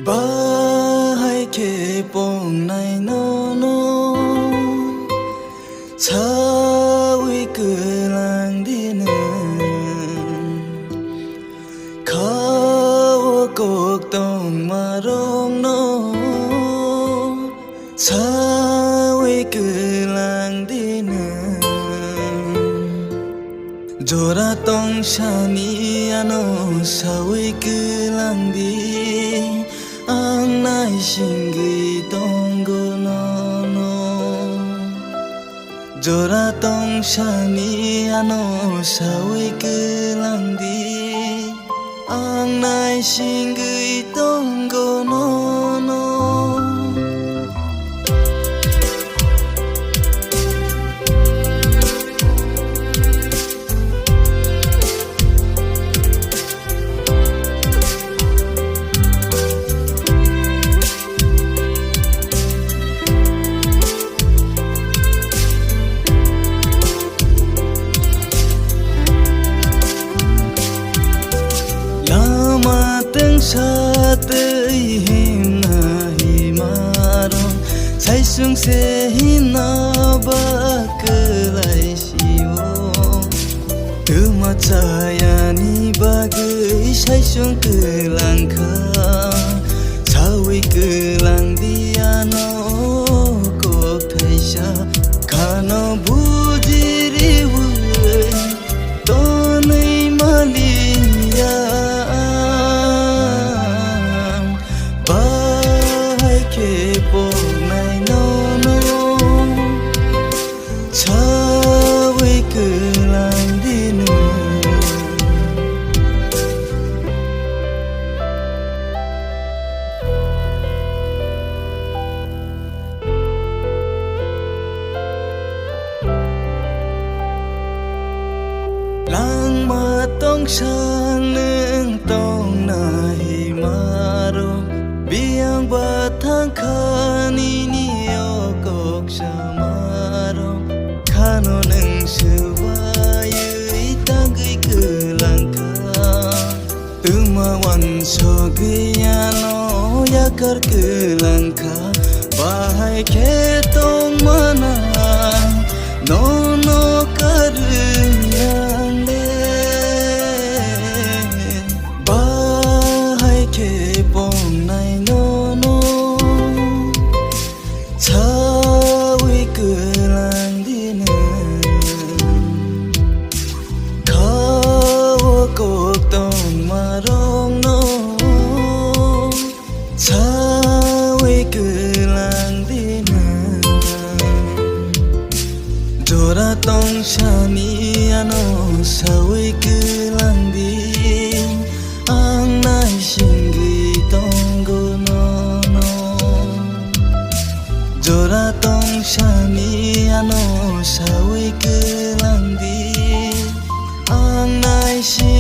Bahai ke pong nai no no Chawi kelang dina Kau kok tong marong no Chawi kelang dina Jora tong shani ano Chawi kelang di Ang nai shingi tonggo no no Jora tong shani ano sawi kelang di Ang nai shingi tonggo no no Sa tei him na himarong Sai sung se hin na ba kelai siwo Tuma caya ni bagai sai sung kelang ka Sawi kelang dia no kok thai sha Kano bujiri wui to nai malia ke pong nai no no Chawi kelang dina Lang ma tong sang neng tong nai maro Biang batang kani niyo kok samarong Kano neng sewayu itagay kelangka Tumawan so giyano yakar kelangka Bahai ketong mana nono karuyang le Bahai kepong nai no no Chawi kelang dina Kau kok tong marong no Chawi kelang dina Jora tong shani ano sawi kelang di Ang nai shingi tonggo no no Jora tong shani ano sawi kelang di Ang nai shingi